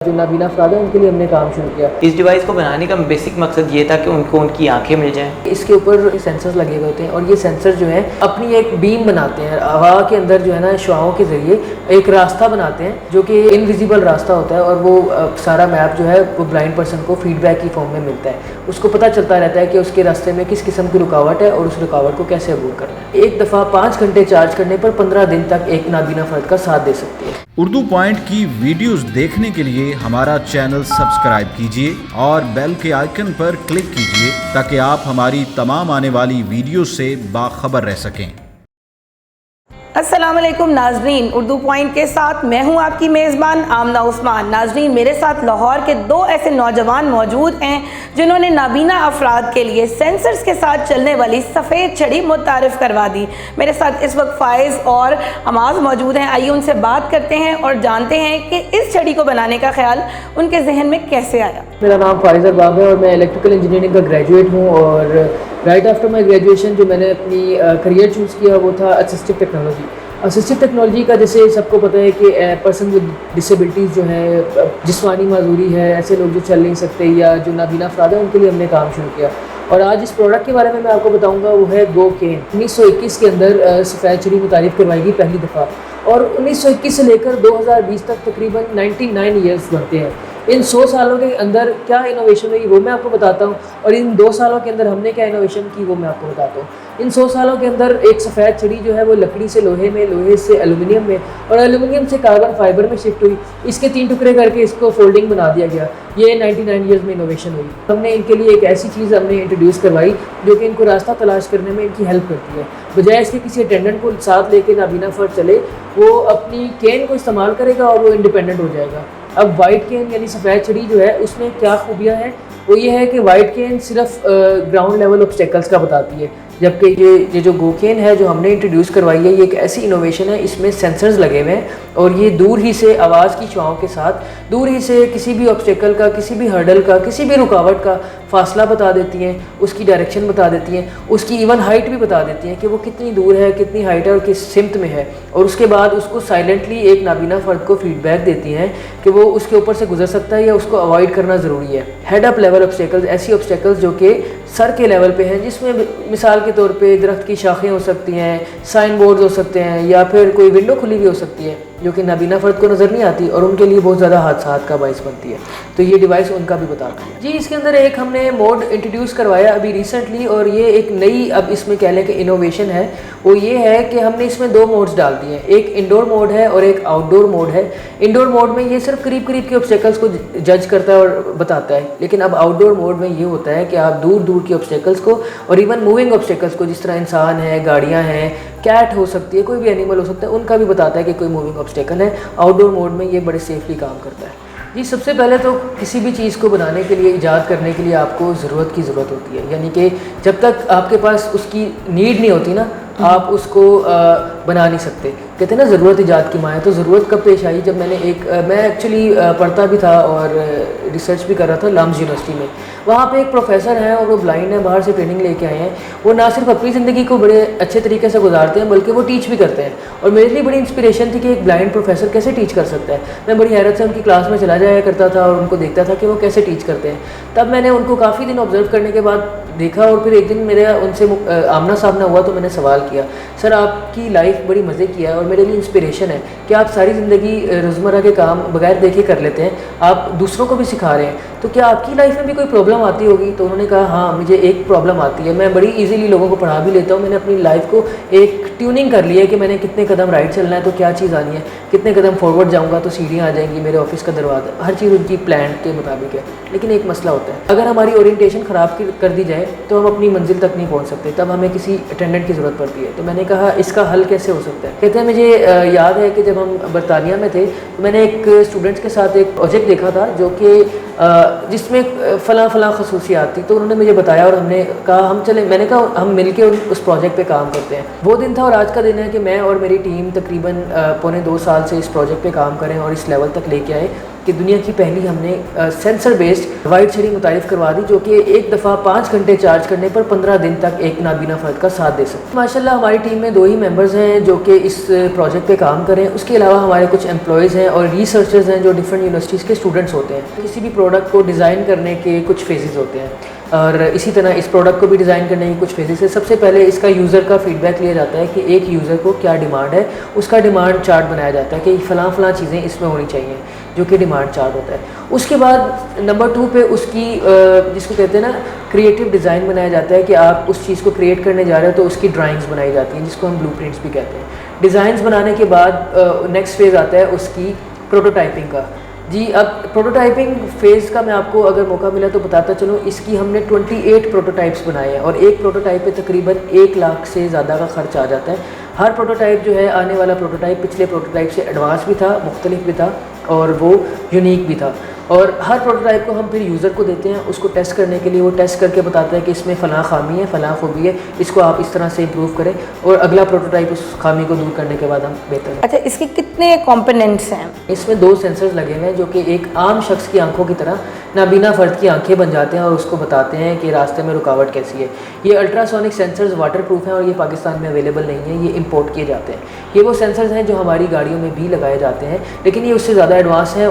जो नाबीना अफराद है उनके लिए हमने काम शुरू किया। इस डिवाइस को बनाने का बेसिक मकसद ये था कि उनको उनकी आंखें मिल जाएं। इसके ऊपर सेंसर्स लगे हुए होते हैं और ये सेंसर जो है अपनी एक बीम बनाते हैं, हवा के अंदर जो है ना शुआओं के ज़रिए एक रास्ता बनाते हैं जो कि इनविजिबल रास्ता होता है, और वो सारा मैप जो है वो ब्लाइंड पर्सन को फीडबैक की फॉर्म में मिलता है। उसको पता चलता रहता है कि उसके रास्ते में किस किस्म की रुकावट है और उस रुकावट को कैसे अबूर करना है। एक दफ़ा 5 घंटे चार्ज करने पर 15 दिन तक एक नाबीना फ़र्द का साथ दे सकती है। उर्दू पॉइंट की वीडियोस देखने के लिए हमारा चैनल सब्सक्राइब कीजिए और बेल के आइकन पर क्लिक कीजिए ताकि आप हमारी तमाम आने वाली वीडियो से बाखबर रह सकें। अस्सलाम वालेकुम नाजरीन, उर्दू पॉइंट के साथ मैं हूं आपकी मेज़बान आमना उस्मान। नाजरीन, मेरे साथ लाहौर के दो ऐसे नौजवान मौजूद हैं जिन्होंने नाबीना अफराद के लिए सेंसर्स के साथ चलने वाली सफ़ेद छड़ी मुतारिफ़ करवा दी। मेरे साथ इस वक्त फ़ाइज़ और हमाज मौजूद हैं। आइए उनसे बात करते हैं और जानते हैं कि इस छड़ी को बनाने का ख्याल उनके जहन में कैसे आया। मेरा नाम फ़ाइज़ अरबाब है और मैं इलेक्ट्रिकल इंजीनियरिंग का ग्रेजुएट हूँ, और राइट आफ्टर माई ग्रेजुएशन जो मैंने अपनी करियर चूज़ किया वो था असिस्टिव टेक्नोलॉजी। असिस्टिव टेक्नोलॉजी का जैसे सबको पता है कि पर्सन विद डिसेबिलिटीज़ जो है, जिस्मानी माजूरी है, ऐसे लोग जो चल नहीं सकते या जो नाबीना अफराद है उनके लिए हमने काम शुरू किया। और आज इस प्रोडक्ट के बारे में मैं आपको बताऊंगा, वो है गो केन। 1921 के अंदर सफ़ेद छड़ी मुतारिफ़ करवाई गई पहली दफ़ा, और 1921 से लेकर 2020 तक तकरीबन 99 ईयर्स बनते हैं। इन 100 सालों के अंदर क्या इनोवेशन हुई वो मैं आपको बताता हूँ, और इन 2 सालों के अंदर हमने क्या इनोवेशन की वो मैं आपको बताता हूँ। इन 100 सालों के अंदर एक सफ़ेद छड़ी जो है वो लकड़ी से लोहे में, लोहे से एलुमिनियम में, और एलुमिनियम से कार्बन फाइबर में शिफ्ट हुई। इसके 3 टुकड़े करके इसको फोल्डिंग बना दिया गया। ये 99 ईयर्स में इनोवेशन हुई। हमने इनके लिए एक ऐसी चीज़ हमने इंट्रोड्यूस करवाई जो कि इनको रास्ता तलाश करने में इनकी हेल्प करती है। बजाय इसके किसी अटेंडेंट को साथ लेके नाबीना फ़र्द चले, वो अपनी केन को इस्तेमाल करेगा और वो इंडिपेंडेंट हो जाएगा। अब वाइट केन यानी सफ़ेद छड़ी जो है उसमें क्या खूबियाँ हैं, वो ये है कि वाइट केन सिर्फ ग्राउंड लेवल ऑब्स्टेकल्स का बताती है, जबकि ये जो गो केन है जो हमने इंट्रोड्यूस करवाई है, ये एक ऐसी इनोवेशन है, इसमें सेंसर्स लगे हुए हैं और ये दूर ही से आवाज़ की शुआओं के साथ दूर ही से किसी भी ऑब्स्टेकल का, किसी भी हर्डल का, किसी भी रुकावट का फासला बता देती हैं, उसकी डायरेक्शन बता देती हैं, उसकी इवन हाइट भी बता देती हैं कि वो कितनी दूर है, कितनी हाइट है और किस सिमत में है। और उसके बाद उसको साइलेंटली एक नाबीना फ़र्द को फीडबैक देती हैं कि वो उसके ऊपर से गुजर सकता है या उसको अवॉइड करना ज़रूरी है। हेड अप लेवल ऑब्स्टेकल्स, ऐसी ऑब्स्टेकल्स जो कि सर के लेवल पे हैं, जिसमें मिसाल के तौर पे दरख्त की शाखें हो सकती हैं, साइन बोर्ड हो सकते हैं, या फिर कोई विंडो खुली हुई हो सकती है जो कि नाबीना फ़र्द को नज़र नहीं आती और उनके लिए बहुत ज़्यादा हादसात का बाइस बनती है। तो ये डिवाइस उनका भी बताती है। जी, इसके अंदर एक हमने मोड इंट्रोड्यूस करवाया अभी रिसेंटली, और ये एक नई, अब इसमें कह लें कि इनोवेशन है। वो ये है कि हमने इसमें 2 मोड्स डाल दिए हैं, एक इंडोर मोड है और एक आउटडोर मोड है। इंडोर मोड में ये सिर्फ करीब करीब के ऑब्स्टेकल्स को जज करता है और बताता है, लेकिन अब आउटडोर मोड में ये होता है कि आप दूर दूर के ऑब्स्टेकल्स को और इवन मूविंग ऑब्स्टेकल्स को, जिस तरह इंसान है, गाड़ियाँ हैं, कैट हो सकती है, कोई भी एनिमल हो सकता है, उनका भी बताता है कि कोई मूविंग ऑब्स्टेकल है। आउटडोर मोड में ये बड़े सेफली काम करता है। जी, सबसे पहले तो किसी भी चीज़ को बनाने के लिए, ईजाद करने के लिए आपको ज़रूरत की ज़रूरत होती है, यानी कि जब तक आपके पास उसकी नीड नहीं होती ना, आप उसको बना नहीं सकते। कहते हैं ना, ज़रूरत ईजाद की माँ है। तो ज़रूरत कब पेश आई, जब मैं एक्चुअली पढ़ता भी था और रिसर्च भी कर रहा था लाम्स यूनिवर्सिटी में। वहाँ पे एक प्रोफेसर हैं और वो ब्लाइंड हैं, बाहर से ट्रेनिंग लेके आए हैं। वो ना सिर्फ अपनी ज़िंदगी को बड़े अच्छे तरीके से गुजारते हैं बल्कि वो टीच भी करते हैं, और मेरे लिए बड़ी इंस्पिरेशन थी कि एक ब्लाइंड प्रोफेसर कैसे टीच कर सकता है। मैं बड़ी हैरत से उनकी क्लास में चला जाया करता था और उनको देखता था कि वो कैसे टीच करते हैं। तब मैंने उनको काफ़ी दिन ऑब्जर्व करने के बाद देखा, और फिर एक दिन मेरा उनसे आमना सामना हुआ तो मैंने सवाल किया, सर आपकी लाइफ बड़ी मज़े की है और मेरे लिए इंस्पिरेशन है कि आप सारी ज़िंदगी रोज़मर्रा के काम बगैर देखे कर लेते हैं, आप दूसरों को भी सिखा रहे हैं, तो क्या आपकी लाइफ में भी कोई प्रॉब्लम आती होगी? तो उन्होंने कहा, हाँ मुझे एक प्रॉब्लम आती है, मैं बड़ी इजीली लोगों को पढ़ा भी लेता हूँ। मैंने अपनी लाइफ को एक ट्यूनिंग कर लिया है कि मैंने कितने कदम राइट चलना है तो क्या चीज़ आनी है, कितने कदम फॉरवर्ड जाऊँगा तो सीढ़ियाँ आ जाएंगी, मेरे ऑफिस का दरवाज़ा, हर चीज़ उनकी प्लान के मुताबिक है। लेकिन एक मसला होता है, अगर हमारी ओरिएंटेशन ख़राब कर दी जाए तो हम अपनी मंजिल तक नहीं पहुँच सकते, तब हमें किसी अटेंडेंट की ज़रूरत पड़ती है। तो मैंने कहा इसका हल कैसे हो सकता है? कहते हैं, मुझे याद है कि जब हम बरतानिया में थे तो मैंने एक स्टूडेंट्स के साथ एक प्रोजेक्ट देखा था जो कि जिसमें फ़लाँ खसूसियात थी। तो उन्होंने मुझे बताया और हमने कहा मैंने कहा हम मिल के उस प्रोजेक्ट पे काम करते हैं। वो दिन था और आज का दिन है कि मैं और मेरी टीम तकरीबन 1.25 साल से इस प्रोजेक्ट पे काम करें और इस लेवल तक लेके आए कि दुनिया की पहली हमने सेंसर बेस्ड वाइट छड़ी मुतारिफ करवा दी, जो कि एक दफ़ा 5 घंटे चार्ज करने पर 15 दिन तक एक नाबीना फ़र्द का साथ दे सकते हैं। माशाल्लाह हमारी टीम में 2 ही मेंबर्स हैं जो कि इस प्रोजेक्ट पे काम करें। उसके अलावा हमारे कुछ एम्प्लॉयज़ हैं और रिसर्चर्स हैं जो डिफरेंट यूनिवर्सिटीज़ के स्टूडेंट्स होते हैं। किसी भी प्रोडक्ट को डिज़ाइन करने के कुछ फेजेस होते हैं और इसी तरह इस प्रोडक्ट को भी डिज़ाइन करने की कुछ फेजेस है। सबसे पहले इसका यूज़र का फीडबैक लिया जाता है कि एक यूज़र को क्या डिमांड है, उसका डिमांड चार्ट बनाया जाता है कि फ़लाँ चीज़ें इसमें होनी चाहिए, जो कि डिमांड चार्ट होता है। उसके बाद नंबर 2 पे उसकी जिसको कहते हैं ना क्रिएटिव डिज़ाइन बनाया जाता है कि आप उस चीज़ को क्रिएट करने जा रहे हो तो उसकी ड्राइंग्स बनाई जाती हैं, जिसको हम ब्लूप्रिंट्स भी कहते हैं। डिज़ाइंस बनाने के बाद नेक्स्ट फेज़ आता है उसकी प्रोटोटाइपिंग का। जी, अब प्रोटोटाइपिंग फ़ेज़ का मैं आपको अगर मौका मिला तो बताता चलूँ। इसकी हमने 28 प्रोटोटाइप्स बनाए हैं और एक प्रोटोटाइप पे तकरीबन 1 लाख से ज़्यादा का खर्च आ जाता है। हर प्रोटोटाइप जो है, आने वाला प्रोटोटाइप पिछले प्रोटोटाइप से एडवांस भी था, मुख्तलिफ भी था और वो यूनिक भी था। और हर प्रोटोटाइप को हम फिर यूज़र को देते हैं उसको टेस्ट करने के लिए। वो टेस्ट करके बताता है कि इसमें फ़लाँ खामी है, फ़लाँ खूबी है, इसको आप इस तरह से इम्प्रूव करें और अगला प्रोटोटाइप उस खामी को दूर करने के बाद हम बेहतर। अच्छा, इसके कितने कंपोनेंट्स हैं? इसमें 2 सेंसर्स लगे हुए हैं जो कि एक आम शख्स की आंखों की तरह नाबीना फ़र्द की आंखें बन जाते हैं और उसको बताते हैं कि रास्ते में रुकावट कैसी है। ये अल्ट्रासोनिक सेंसर्स वाटर प्रूफ हैं और ये पाकिस्तान में अवेलेबल नहीं है, ये इंपोर्ट किए जाते हैं। ये वो सेंसर्स हैं जो हमारी गाड़ियों में भी लगाए जाते हैं, लेकिन ये उससे ज़्यादा एडवांस हैं,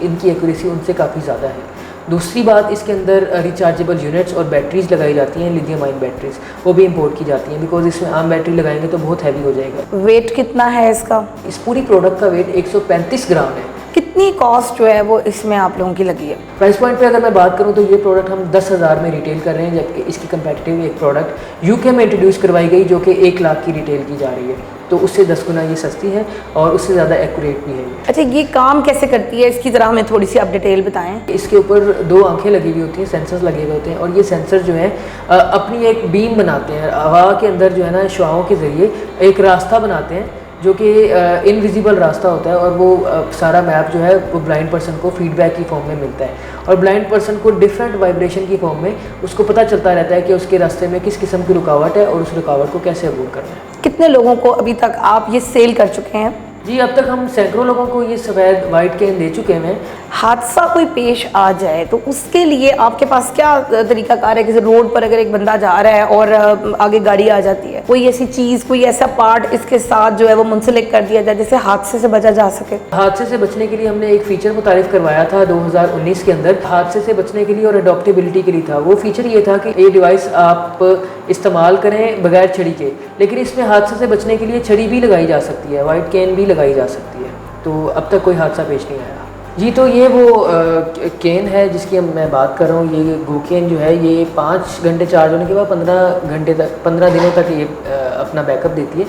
इनकी एक्यूरेसी उनसे काफ़ी ज़्यादा है। दूसरी बात, इसके अंदर रिचार्जेबल यूनिट्स और बैटरीज लगाई जाती हैं, लिथियम आयन बैटरीज, वो भी इंपोर्ट की जाती हैं, बिकॉज इसमें आम बैटरी लगाएंगे तो बहुत हैवी हो जाएगा। वेट कितना है इसका? इस पूरी प्रोडक्ट का वेट 135 ग्राम है। कितनी कॉस्ट जो है वो इसमें आप लोगों की लगी है? प्राइस पॉइंट पे अगर मैं बात करूं तो ये प्रोडक्ट हम 10,000 में रिटेल कर रहे हैं, जबकि इसकी कंपेटिटिव एक प्रोडक्ट यूके में इंट्रोड्यूस करवाई गई जो कि 1 लाख की रिटेल की जा रही है, तो उससे 10 गुना ये सस्ती है और उससे ज़्यादा एक्यूरेट भी है। अच्छा, ये काम कैसे करती है, इसकी ज़रा हमें थोड़ी सी आप डिटेल बताएं। इसके ऊपर 2 आंखें लगी हुई होती हैं, सेंसर्स लगे हुए होते हैं और ये सेंसर जो है अपनी एक बीम बनाते हैं, हवा के अंदर जो है ना शुआओं के ज़रिए एक रास्ता बनाते हैं जो कि इनविजिबल रास्ता होता है और वो सारा मैप जो है वो ब्लाइंड पर्सन को फीडबैक की फॉर्म में मिलता है और ब्लाइंड पर्सन को डिफरेंट वाइब्रेशन की फॉर्म में उसको पता चलता रहता है कि उसके रास्ते में किस किस्म की रुकावट है और उस रुकावट को कैसे अबूर करना है। कितने लोगों को अभी तक आप ये सेल कर चुके हैं? जी, अब तक हम सैकड़ों लोगों को ये सफ़ेद वाइट कैन दे चुके हैं। हादसा कोई पेश आ जाए तो उसके लिए आपके पास क्या तरीकाकार है? किसी रोड पर अगर एक बंदा जा रहा है और आगे गाड़ी आ जाती है, कोई ऐसी चीज़, कोई ऐसा पार्ट इसके साथ जो है वो मुंसलिक कर दिया जाए जिससे हादसे से बचा जा सके? हादसे से बचने के लिए हमने एक फ़ीचर मुतारिफ करवाया था 2019 के अंदर। हादसे से बचने के लिए और अडॉप्टेबिलिटी के लिए था। वो फ़ीचर ये था कि ये डिवाइस आप इस्तेमाल करें बगैर छड़ी के, लेकिन इसमें हादसे से बचने के लिए छड़ी भी लगाई जा सकती है, वाइट कैन भी लगाई जा सकती है। तो अब तक कोई हादसा पेश नहीं आया। जी, तो ये वो केन है जिसकी मैं बात कर रहा हूँ। ये गो केन जो है ये 5 घंटे चार्ज होने के बाद 15 दिनों तक ये अपना बैकअप देती है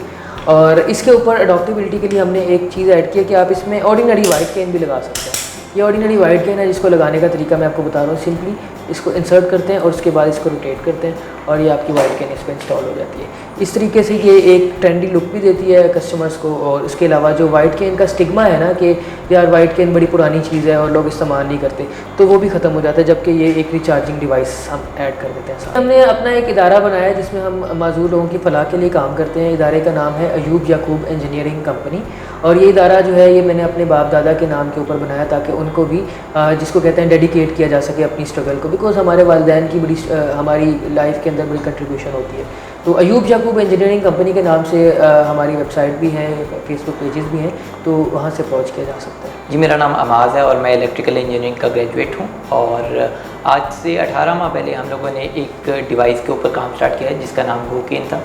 और इसके ऊपर अडॉप्टेबिलिटी के लिए हमने एक चीज़ ऐड किया कि आप इसमें ऑर्डिनरी वाइट कैन भी लगा सकते हैं। ये ऑर्डिनरी वाइट कैन है जिसको लगाने का तरीका मैं आपको बता रहा हूँ। सिंपली इसको इंसर्ट करते हैं और उसके बाद इसको रोटेट करते हैं और ये आपकी वाइट कैन इस पर इंस्टॉल हो जाती है। इस तरीके से ये एक ट्रेंडी लुक भी देती है कस्टमर्स को और इसके अलावा जो वाइट कैन का स्टिग्मा है ना कि यार वाइट कैन बड़ी पुरानी चीज़ है और लोग इस्तेमाल नहीं करते, तो वो भी ख़त्म हो जाता है, जबकि ये एक रिचार्जिंग डिवाइस हम ऐड कर देते हैं। हमने अपना एक इदारा बनाया है जिसमें हम माजूर लोगों की फलाह के लिए काम करते हैं। इदारे का नाम है अयूब याकूब इंजीनियरिंग कंपनी और ये इदारा जो है ये मैंने अपने बाप दादा के नाम के ऊपर बनाया ताकि उनको भी जिसको कहते हैं डेडिकेट किया जा सके अपनी स्ट्रगल को, बिकॉज हमारे वालिदैन की बड़ी हमारी लाइफ के अंदर बड़ी कंट्रीब्यूशन होती है। तो अयूब याकूब इंजीनियरिंग कंपनी के नाम से हमारी वेबसाइट भी है, फेसबुक पेजेस भी हैं, तो वहाँ से अप्रोच किया जा सकता है। जी, मेरा नाम अमाज़ है और मैं इलेक्ट्रिकल इंजीनियरिंग का ग्रेजुएट हूँ और आज से 18 माह पहले हम लोगों ने एक डिवाइस के ऊपर काम स्टार्ट किया है जिसका नाम गोकेन था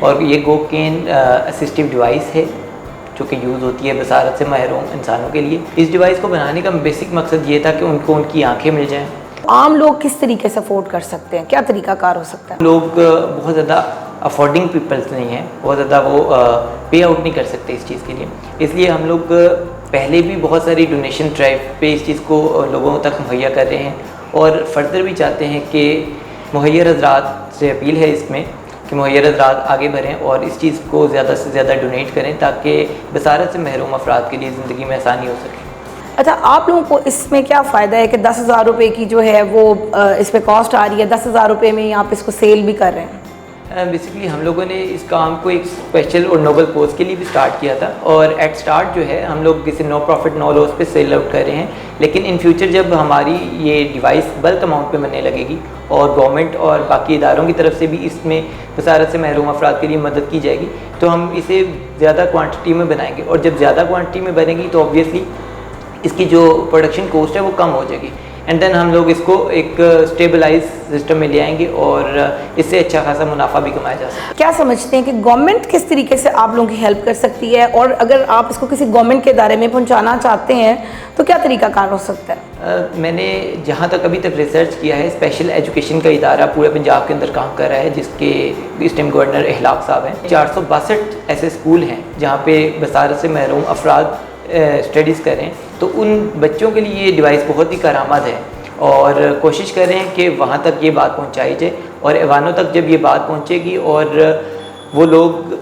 और ये गोकेन असिस्टिव डिवाइस है जो कि यूज़ होती है बसारत से महरूम इंसानों के लिए। इस डिवाइस को बनाने का बेसिक मकसद ये था कि उनको उनकी आंखें मिल जाएं। आम लोग किस तरीके से अफोर्ड कर सकते हैं, क्या तरीकाकार हो सकता है? लोग बहुत ज़्यादा अफोर्डिंग पीपल्स नहीं हैं, बहुत ज़्यादा वो पे आउट नहीं कर सकते इस चीज़ के लिए, इसलिए हम लोग पहले भी बहुत सारी डोनेशन ड्राइव पे इस चीज़ को लोगों तक मुहैया कर रहे हैं और फर्दर भी चाहते हैं कि मुहैयर हज़रात से अपील है इसमें कि मुहैयर हज़रात आगे बढ़ें और इस चीज़ को ज़्यादा से ज़्यादा डोनेट करें ताकि बसारत से महरूम अफराद के लिए ज़िंदगी में आसानी हो सके। अच्छा, आप लोगों को इसमें क्या फ़ायदा है कि 10,000 रुपये की जो है वो इस पर कॉस्ट आ रही है, 10,000 रुपये में ही आप इसको सेल भी कर रहे हैं? बेसिकली हम लोगों ने इस काम को एक स्पेशल और नोबल कोर्स के लिए भी स्टार्ट किया था, और एट स्टार्ट जो है हम लोग किसी नो प्रॉफिट नो लॉस पे सेल आउट कर रहे हैं। लेकिन इन फ्यूचर जब हमारी ये डिवाइस बल्क अमाउंट पे बनने लगेगी और गवर्नमेंट और बाकी इदारों की तरफ से भी इसमें बसारत से महरूम अफराद के लिए मदद की जाएगी, तो हम इसे ज़्यादा क्वान्टिटी में बनाएंगे, और जब ज़्यादा क्वान्टिटी में बनेगी तो ऑब्वियसली इसकी जो प्रोडक्शन कॉस्ट है वो कम हो जाएगी, एंड देन हम लोग इसको एक स्टेबलाइज सिस्टम में ले आएंगे और इससे अच्छा खासा मुनाफा भी कमाया जा सकता है। क्या समझते हैं कि गवर्नमेंट किस तरीके से आप लोगों की हेल्प कर सकती है, और अगर आप इसको किसी गवर्नमेंट के दायरे में पहुंचाना चाहते हैं तो क्या तरीकाकार हो सकता है? मैंने जहाँ तक अभी तक रिसर्च किया है, स्पेशल एजुकेशन का इदारा पूरे पंजाब के अंदर काम कर रहा है, जिसके इस टाइम गवर्नर इहलाक साहब हैं। 462 ऐसे स्कूल हैं जहाँ पे बसारत से महरूम अफराद स्टडीज़ करें, तो उन बच्चों के लिए ये डिवाइस बहुत ही कारआमद है, और कोशिश कर रहे हैं कि वहाँ तक ये बात पहुँचाई जाए, और ऐवानों तक जब ये बात पहुँचेगी और वो लोग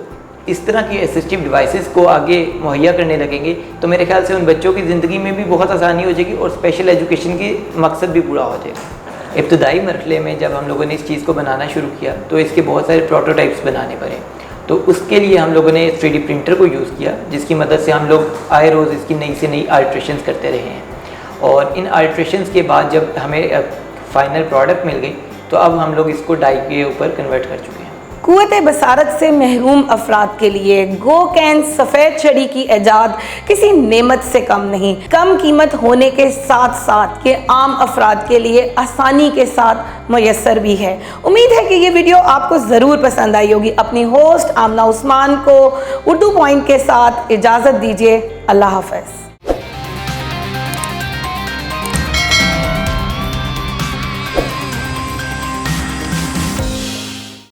इस तरह की असिस्टिव डिवाइसेस को आगे मुहैया करने लगेंगे, तो मेरे ख्याल से उन बच्चों की ज़िंदगी में भी बहुत आसानी हो जाएगी और स्पेशल एजुकेशन की मकसद भी पूरा हो जाएगा। इब्तदाई मरहले में जब हम लोगों ने इस चीज़ को बनाना शुरू किया तो इसके बहुत सारे प्रोटोटाइप्स बनाने पड़े, तो उसके लिए हम लोगों ने 3D प्रिंटर को यूज़ किया, जिसकी मदद से हम लोग आए रोज़ इसकी नई से नई अल्ट्रेशंस करते रहे हैं, और इन अल्ट्रेशंस के बाद जब हमें फाइनल प्रोडक्ट मिल गई तो अब हम लोग इसको डाई के ऊपर कन्वर्ट कर चुके हैं। कुव्वत बसारत से महरूम अफराद के लिए गोकैन सफ़ेद छड़ी की ईजाद किसी नेमत से कम नहीं। कम कीमत होने के साथ साथ ये आम अफराद के लिए आसानी के साथ मुयस्सर भी है। उम्मीद है कि ये वीडियो आपको ज़रूर पसंद आई होगी। अपनी होस्ट आमना उस्मान को उर्दू पॉइंट के साथ इजाज़त दीजिए। अल्लाह हाफ़िज़।